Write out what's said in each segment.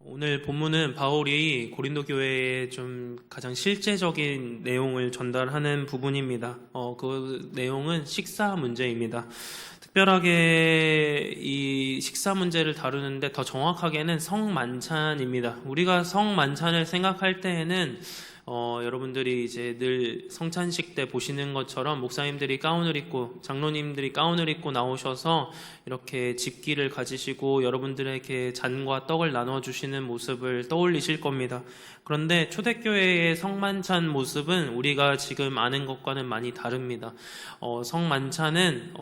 오늘 본문은 바울이 고린도 교회에 좀 가장 실제적인 내용을 전달하는 부분입니다. 그 내용은 식사 문제입니다. 특별하게 이 식사 문제를 다루는데 더 정확하게는 성만찬입니다. 우리가 성만찬을 생각할 때에는 여러분들이 이제 늘 성찬식 때 보시는 것처럼 목사님들이 가운을 입고 장로님들이 가운을 입고 나오셔서 이렇게 집기를 가지시고 여러분들에게 잔과 떡을 나눠주시는 모습을 떠올리실 겁니다. 그런데 초대교회의 성만찬 모습은 우리가 지금 아는 것과는 많이 다릅니다. 성만찬은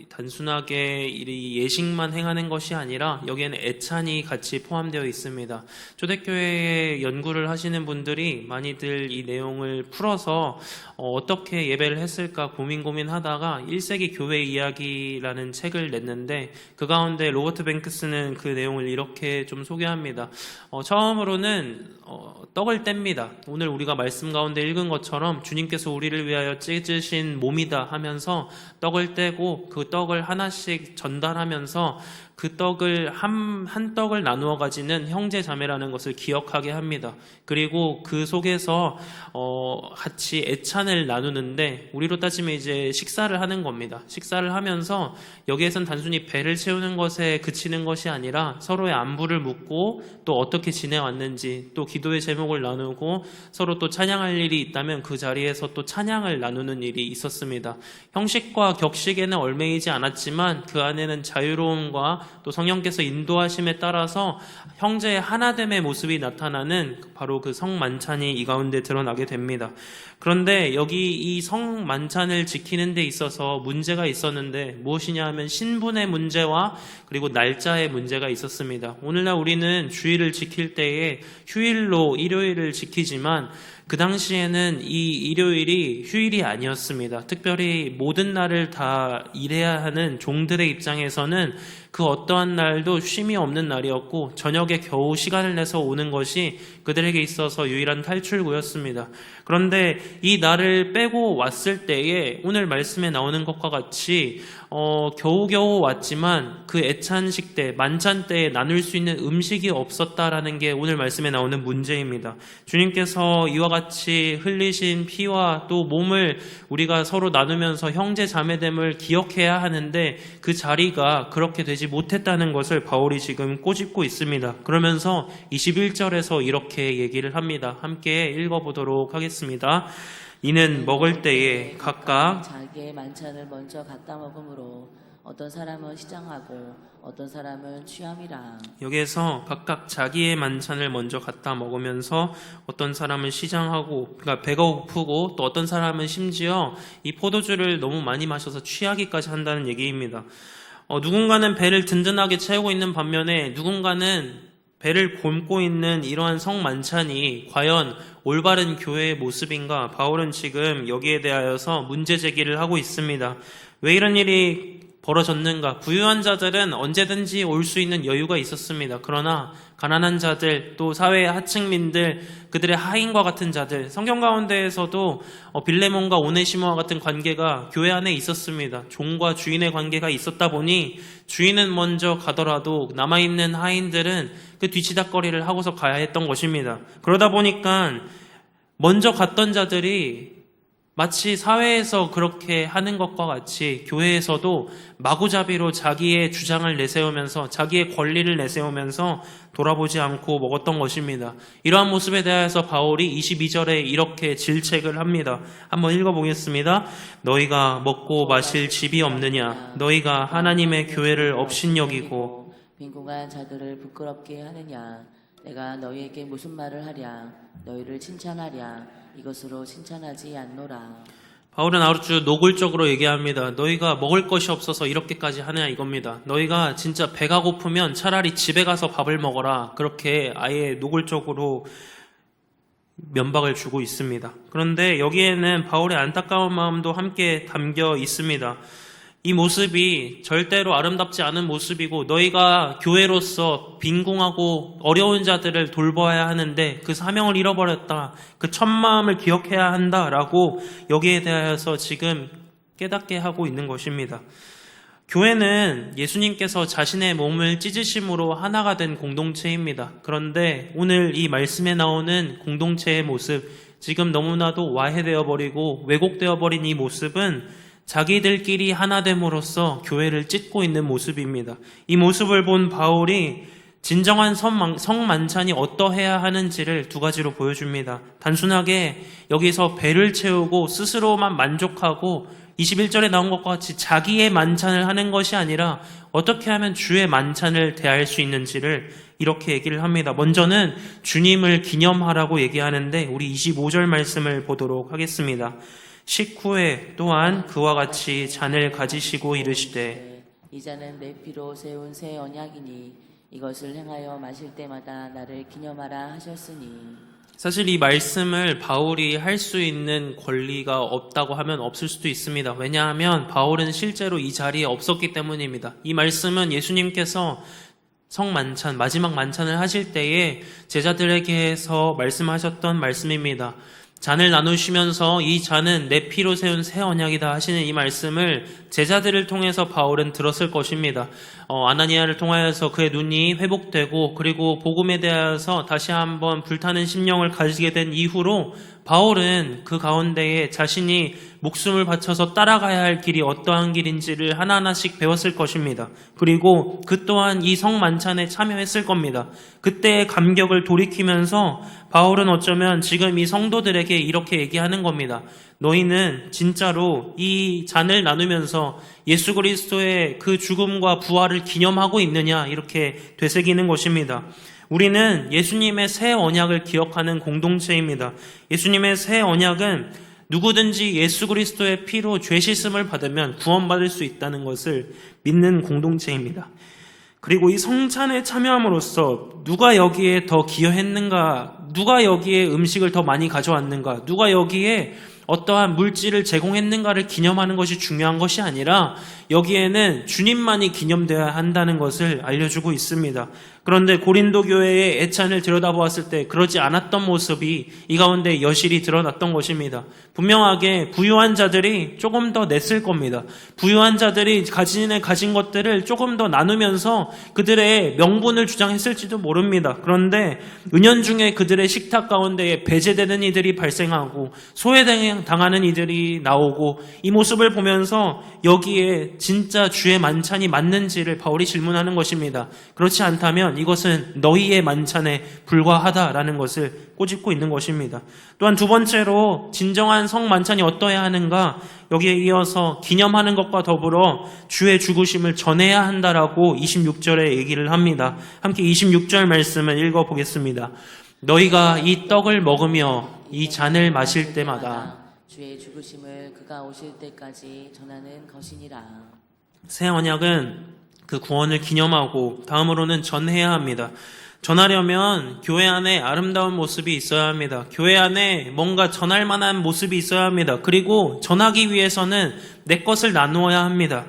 단순하게 이 예식만 행하는 것이 아니라 여기에는 애찬이 같이 포함되어 있습니다. 초대교회의 연구를 하시는 분들이 많이들 이 내용을 풀어서 어떻게 예배를 했을까 고민하다가 1세기 교회 이야기라는 책을 냈는데 그 가운데 로버트 뱅크스는 그 내용을 이렇게 좀 소개합니다. 처음으로는 떡을 뗍니다. 오늘 우리가 말씀 가운데 읽은 것처럼 주님께서 우리를 위하여 찢으신 몸이다 하면서 떡을 떼고 그 떡을 하나씩 전달하면서 그 떡을 한 떡을 나누어 가지는 형제 자매라는 것을 기억하게 합니다. 그리고 그 속에서 같이 애찬을 나누는데 우리로 따지면 이제 식사를 하는 겁니다. 식사를 하면서 여기에선 단순히 배를 채우는 것에 그치는 것이 아니라 서로의 안부를 묻고 또 어떻게 지내왔는지 또 기도의 제목을 나누고 서로 또 찬양할 일이 있다면 그 자리에서 또 찬양을 나누는 일이 있었습니다. 형식과 격식에는 얽매이지 않았지만 그 안에는 자유로움과 또 성령께서 인도하심에 따라서 형제의 하나됨의 모습이 나타나는 바로 그 성만찬이 이 가운데 드러나게 됩니다. 그런데 여기 이 성만찬을 지키는 데 있어서 문제가 있었는데 무엇이냐 하면 신분의 문제와 그리고 날짜의 문제가 있었습니다. 오늘날 우리는 주일을 지킬 때에 휴일로 일요일을 지키지만 그 당시에는 이 일요일이 휴일이 아니었습니다. 특별히 모든 날을 다 일해야 하는 종들의 입장에서는 그 어떠한 날도 쉼이 없는 날이었고 저녁에 겨우 시간을 내서 오는 것이 그들에게 있어서 유일한 탈출구였습니다. 그런데 이 날을 빼고 왔을 때에 오늘 말씀에 나오는 것과 같이 겨우겨우 왔지만 그 애찬식 때, 만찬 때에 나눌 수 있는 음식이 없었다라는 게 오늘 말씀에 나오는 문제입니다. 주님께서 이와 같이 흘리신 피와 또 몸을 우리가 서로 나누면서 형제 자매됨을 기억해야 하는데 그 자리가 그렇게 되지 못했다는 것을 바울이 지금 꼬집고 있습니다. 그러면서 21절에서 이렇게 얘기를 합니다. 함께 읽어보도록 하겠습니다. 이는 먹을 때에 각각 자기의 만찬을 먼저 갖다 먹으므로 어떤 사람은 시장하고 어떤 사람은 취함이라. 여기에서 각각 자기의 만찬을 먼저 갖다 먹으면서 어떤 사람은 시장하고 그러니까 배가 고프고 또 어떤 사람은 심지어 이 포도주를 너무 많이 마셔서 취하기까지 한다는 얘기입니다. 누군가는 배를 든든하게 채우고 있는 반면에 누군가는 배를 곪고 있는 이러한 성만찬이 과연 올바른 교회의 모습인가? 바울은 지금 여기에 대하여서 문제 제기를 하고 있습니다. 왜 이런 일이 벌어졌는가? 부유한 자들은 언제든지 올 수 있는 여유가 있었습니다. 그러나 가난한 자들, 또 사회의 하층민들, 그들의 하인과 같은 자들, 성경 가운데에서도 빌레몬과 오네시모와 같은 관계가 교회 안에 있었습니다. 종과 주인의 관계가 있었다 보니 주인은 먼저 가더라도 남아있는 하인들은 그 뒤치다꺼리를 하고서 가야 했던 것입니다. 그러다 보니까 먼저 갔던 자들이 마치 사회에서 그렇게 하는 것과 같이 교회에서도 마구잡이로 자기의 주장을 내세우면서 자기의 권리를 내세우면서 돌아보지 않고 먹었던 것입니다. 이러한 모습에 대해서 바울이 22절에 이렇게 질책을 합니다. 한번 읽어보겠습니다. 너희가 먹고 마실 집이 없느냐? 너희가 하나님의 교회를 업신여기고 빈궁한 자들을 부끄럽게 하느냐? 내가 너희에게 무슨 말을 하랴? 너희를 칭찬하랴? 이것으로 칭찬하지 않노라. 바울은 아주 노골적으로 얘기합니다. 너희가 먹을 것이 없어서 이렇게까지 하느냐 이겁니다. 너희가 진짜 배가 고프면 차라리 집에 가서 밥을 먹어라. 그렇게 아예 노골적으로 면박을 주고 있습니다. 그런데 여기에는 바울의 안타까운 마음도 함께 담겨 있습니다. 이 모습이 절대로 아름답지 않은 모습이고 너희가 교회로서 빈궁하고 어려운 자들을 돌봐야 하는데 그 사명을 잃어버렸다. 그 첫 마음을 기억해야 한다라고 여기에 대하여서 지금 깨닫게 하고 있는 것입니다. 교회는 예수님께서 자신의 몸을 찢으심으로 하나가 된 공동체입니다. 그런데 오늘 이 말씀에 나오는 공동체의 모습, 지금 너무나도 와해되어 버리고 왜곡되어 버린 이 모습은 자기들끼리 하나 됨으로써 교회를 찢고 있는 모습입니다. 이 모습을 본 바울이 진정한 성만찬이 어떠해야 하는지를 두 가지로 보여줍니다. 단순하게 여기서 배를 채우고 스스로만 만족하고 21절에 나온 것과 같이 자기의 만찬을 하는 것이 아니라 어떻게 하면 주의 만찬을 대할 수 있는지를 이렇게 얘기를 합니다. 먼저는 주님을 기념하라고 얘기하는데 우리 25절 말씀을 보도록 하겠습니다. 식후에 또한 그와 같이 잔을 가지시고 이르시되 이 잔은 내 피로 세운 새 언약이니 이것을 행하여 마실 때마다 나를 기념하라 하셨으니. 사실 이 말씀을 바울이 할 수 있는 권리가 없다고 하면 없을 수도 있습니다. 왜냐하면 바울은 실제로 이 자리에 없었기 때문입니다. 이 말씀은 예수님께서 성만찬, 마지막 만찬을 하실 때에 제자들에게서 말씀하셨던 말씀입니다. 잔을 나누시면서 이 잔은 내 피로 세운 새 언약이다 하시는 이 말씀을 제자들을 통해서 바울은 들었을 것입니다. 아나니아를 통하여서 그의 눈이 회복되고 그리고 복음에 대해서 다시 한번 불타는 심령을 가지게 된 이후로 바울은 그 가운데에 자신이 목숨을 바쳐서 따라가야 할 길이 어떠한 길인지를 하나하나씩 배웠을 것입니다. 그리고 그 또한 이 성만찬에 참여했을 겁니다. 그때의 감격을 돌이키면서 바울은 어쩌면 지금 이 성도들에게 이렇게 얘기하는 겁니다. 너희는 진짜로 이 잔을 나누면서 예수 그리스도의 그 죽음과 부활을 기념하고 있느냐 이렇게 되새기는 것입니다. 우리는 예수님의 새 언약을 기억하는 공동체입니다. 예수님의 새 언약은 누구든지 예수 그리스도의 피로 죄 씻음을 받으면 구원받을 수 있다는 것을 믿는 공동체입니다. 그리고 이 성찬에 참여함으로써 누가 여기에 더 기여했는가, 누가 여기에 음식을 더 많이 가져왔는가, 누가 여기에 어떠한 물질을 제공했는가를 기념하는 것이 중요한 것이 아니라 여기에는 주님만이 기념되어야 한다는 것을 알려주고 있습니다. 그런데 고린도 교회의 애찬을 들여다보았을 때 그러지 않았던 모습이 이 가운데 여실히 드러났던 것입니다. 분명하게 부유한 자들이 조금 더 냈을 겁니다. 부유한 자들이 가진 것들을 조금 더 나누면서 그들의 명분을 주장했을지도 모릅니다. 그런데 은연중에 그들의 식탁 가운데에 배제되는 이들이 발생하고 소외당하는 이들이 나오고 이 모습을 보면서 여기에 진짜 주의 만찬이 맞는지를 바울이 질문하는 것입니다. 그렇지 않다면 이것은 너희의 만찬에 불과하다라는 것을 꼬집고 있는 것입니다. 또한 두 번째로 진정한 성만찬이 어떠해야 하는가, 여기에 이어서 기념하는 것과 더불어 주의 죽으심을 전해야 한다라고 26절에 얘기를 합니다. 함께 26절 말씀을 읽어보겠습니다. 너희가 이 떡을 먹으며 이 잔을 마실 때마다 주의 죽으심을 그가 오실 때까지 전하는 것이니라. 새 언약은 그 구원을 기념하고 다음으로는 전해야 합니다. 전하려면 교회 안에 아름다운 모습이 있어야 합니다. 교회 안에 뭔가 전할 만한 모습이 있어야 합니다. 그리고 전하기 위해서는 내 것을 나누어야 합니다.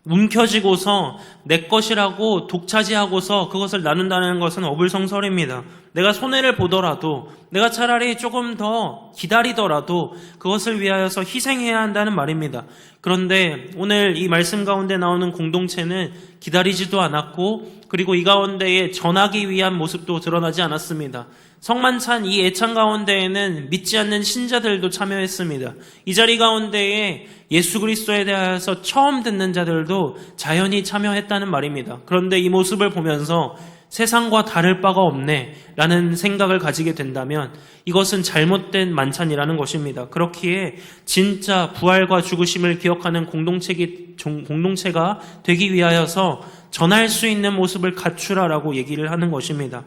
움켜쥐고서 내 것이라고 독차지하고서 그것을 나눈다는 것은 어불성설입니다. 내가 손해를 보더라도, 내가 차라리 조금 더 기다리더라도 그것을 위하여서 희생해야 한다는 말입니다. 그런데 오늘 이 말씀 가운데 나오는 공동체는 기다리지도 않았고, 그리고 이 가운데에 전하기 위한 모습도 드러나지 않았습니다. 성만찬 이 애찬 가운데에는 믿지 않는 신자들도 참여했습니다. 이 자리 가운데에 예수 그리스도에 대해서 처음 듣는 자들도 자연히 참여했다는 말입니다. 그런데 이 모습을 보면서 세상과 다를 바가 없네 라는 생각을 가지게 된다면 이것은 잘못된 만찬이라는 것입니다. 그렇기에 진짜 부활과 죽으심을 기억하는 공동체가 되기 위하여서 전할 수 있는 모습을 갖추라라고 얘기를 하는 것입니다.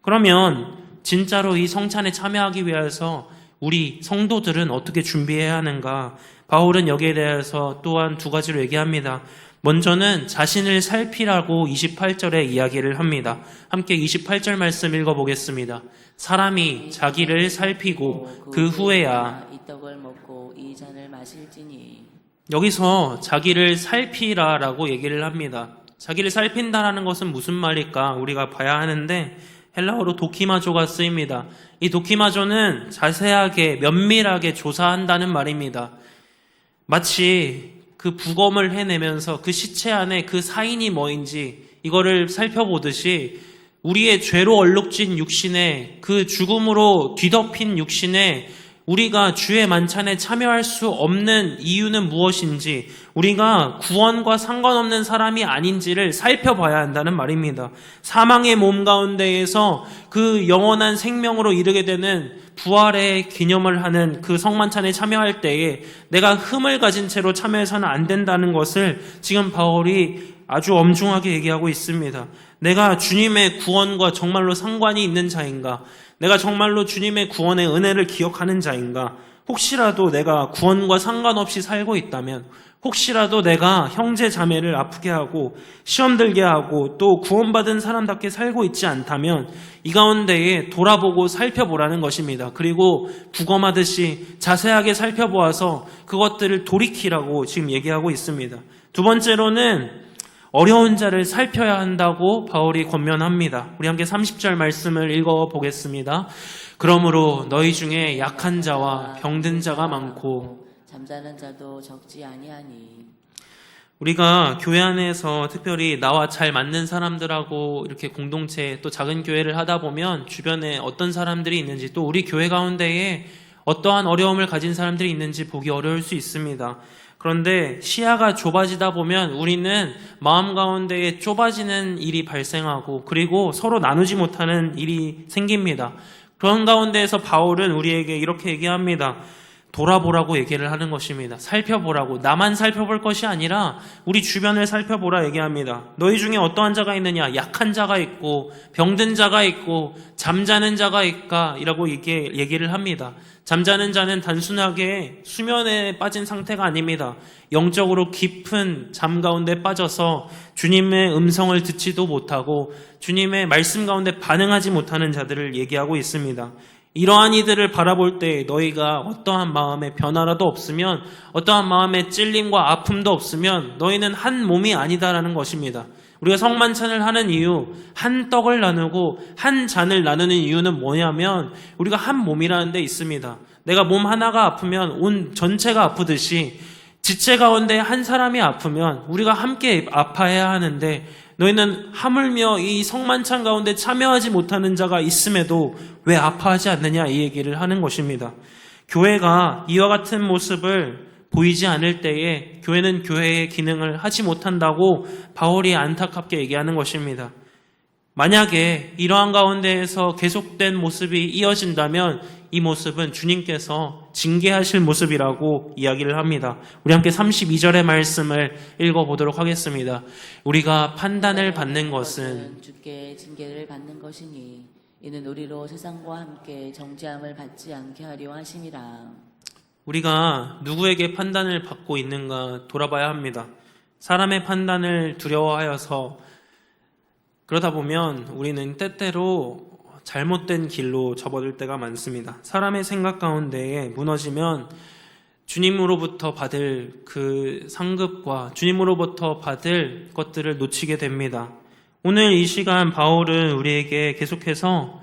그러면 진짜로 이 성찬에 참여하기 위해서 우리 성도들은 어떻게 준비해야 하는가? 바울은 여기에 대해서 또한 두 가지로 얘기합니다. 먼저는 자신을 살피라고 28절에 이야기를 합니다. 함께 28절 말씀 읽어보겠습니다. 사람이 자기를 살피고 그 후에야 이 떡을 먹고 이 잔을 마실지니. 여기서 자기를 살피라라고 얘기를 합니다. 자기를 살핀다라는 것은 무슨 말일까? 우리가 봐야 하는데 헬라어로 도키마조가 쓰입니다. 이 도키마조는 자세하게 면밀하게 조사한다는 말입니다. 마치 그 부검을 해내면서 그 시체 안에 그 사인이 뭐인지 이거를 살펴보듯이 우리의 죄로 얼룩진 육신에 그 죽음으로 뒤덮인 육신에 우리가 주의 만찬에 참여할 수 없는 이유는 무엇인지, 우리가 구원과 상관없는 사람이 아닌지를 살펴봐야 한다는 말입니다. 사망의 몸 가운데에서 그 영원한 생명으로 이르게 되는 부활의 기념을 하는 그 성만찬에 참여할 때에 내가 흠을 가진 채로 참여해서는 안 된다는 것을 지금 바울이 아주 엄중하게 얘기하고 있습니다. 내가 주님의 구원과 정말로 상관이 있는 자인가? 내가 정말로 주님의 구원의 은혜를 기억하는 자인가? 혹시라도 내가 구원과 상관없이 살고 있다면, 혹시라도 내가 형제 자매를 아프게 하고 시험 들게 하고 또 구원받은 사람답게 살고 있지 않다면 이 가운데에 돌아보고 살펴보라는 것입니다. 그리고 부검하듯이 자세하게 살펴보아서 그것들을 돌이키라고 지금 얘기하고 있습니다. 두 번째로는 어려운 자를 살펴야 한다고 바울이 권면합니다. 우리 함께 30절 말씀을 읽어보겠습니다. 그러므로 너희 중에 약한 자와 병든 자가 많고 잠자는 자도 적지 아니하니. 우리가 교회 안에서 특별히 나와 잘 맞는 사람들하고 이렇게 공동체 또 작은 교회를 하다 보면 주변에 어떤 사람들이 있는지, 또 우리 교회 가운데에 어떠한 어려움을 가진 사람들이 있는지 보기 어려울 수 있습니다. 그런데 시야가 좁아지다 보면 우리는 마음 가운데에 좁아지는 일이 발생하고 그리고 서로 나누지 못하는 일이 생깁니다. 그런 가운데에서 바울은 우리에게 이렇게 얘기합니다. 돌아보라고 얘기를 하는 것입니다. 살펴보라고. 나만 살펴볼 것이 아니라 우리 주변을 살펴보라 얘기합니다. 너희 중에 어떠한 자가 있느냐? 약한 자가 있고 병든 자가 있고 잠자는 자가 있까? 이라고 얘기를 합니다. 잠자는 자는 단순하게 수면에 빠진 상태가 아닙니다. 영적으로 깊은 잠 가운데 빠져서 주님의 음성을 듣지도 못하고 주님의 말씀 가운데 반응하지 못하는 자들을 얘기하고 있습니다. 이러한 이들을 바라볼 때 너희가 어떠한 마음의 변화라도 없으면, 어떠한 마음의 찔림과 아픔도 없으면 너희는 한 몸이 아니다라는 것입니다. 우리가 성만찬을 하는 이유, 한 떡을 나누고 한 잔을 나누는 이유는 뭐냐면 우리가 한 몸이라는 데 있습니다. 내가 몸 하나가 아프면 온 전체가 아프듯이 지체 가운데 한 사람이 아프면 우리가 함께 아파해야 하는데, 너희는 하물며 이 성만찬 가운데 참여하지 못하는 자가 있음에도 왜 아파하지 않느냐, 이 얘기를 하는 것입니다. 교회가 이와 같은 모습을 보이지 않을 때에 교회는 교회의 기능을 하지 못한다고 바울이 안타깝게 얘기하는 것입니다. 만약에 이러한 가운데에서 계속된 모습이 이어진다면 이 모습은 주님께서 징계하실 모습이라고 이야기를 합니다. 우리 함께 32절의 말씀을 읽어보도록 하겠습니다. 우리가 판단을 받는 것은 주께 징계를 받는 것이니 이는 우리로 세상과 함께 정죄함을 받지 않게 하려 하심이라. 우리가 누구에게 판단을 받고 있는가 돌아봐야 합니다. 사람의 판단을 두려워하여서 그러다 보면 우리는 때때로 잘못된 길로 접어들 때가 많습니다. 사람의 생각 가운데에 무너지면 주님으로부터 받을 그 상급과 주님으로부터 받을 것들을 놓치게 됩니다. 오늘 이 시간 바울은 우리에게 계속해서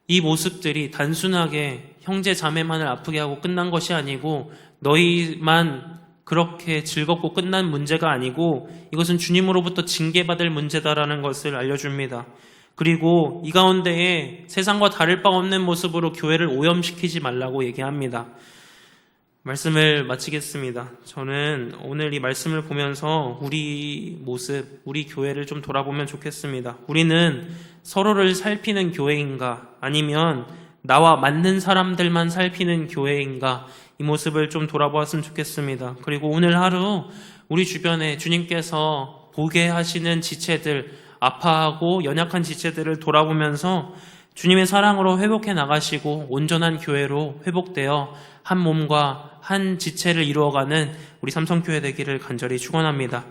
이 모습들이 단순하게 형제 자매만을 아프게 하고 끝난 것이 아니고 너희만 그렇게 즐겁고 끝난 문제가 아니고 이것은 주님으로부터 징계받을 문제다라는 것을 알려줍니다. 그리고 이 가운데에 세상과 다를 바 없는 모습으로 교회를 오염시키지 말라고 얘기합니다. 말씀을 마치겠습니다. 저는 오늘 이 말씀을 보면서 우리 모습, 우리 교회를 좀 돌아보면 좋겠습니다. 우리는 서로를 살피는 교회인가, 아니면 나와 맞는 사람들만 살피는 교회인가, 이 모습을 좀 돌아보았으면 좋겠습니다. 그리고 오늘 하루 우리 주변에 주님께서 보게 하시는 지체들, 아파하고 연약한 지체들을 돌아보면서 주님의 사랑으로 회복해 나가시고 온전한 교회로 회복되어 한 몸과 한 지체를 이루어가는 우리 삼성교회 되기를 간절히 축원합니다.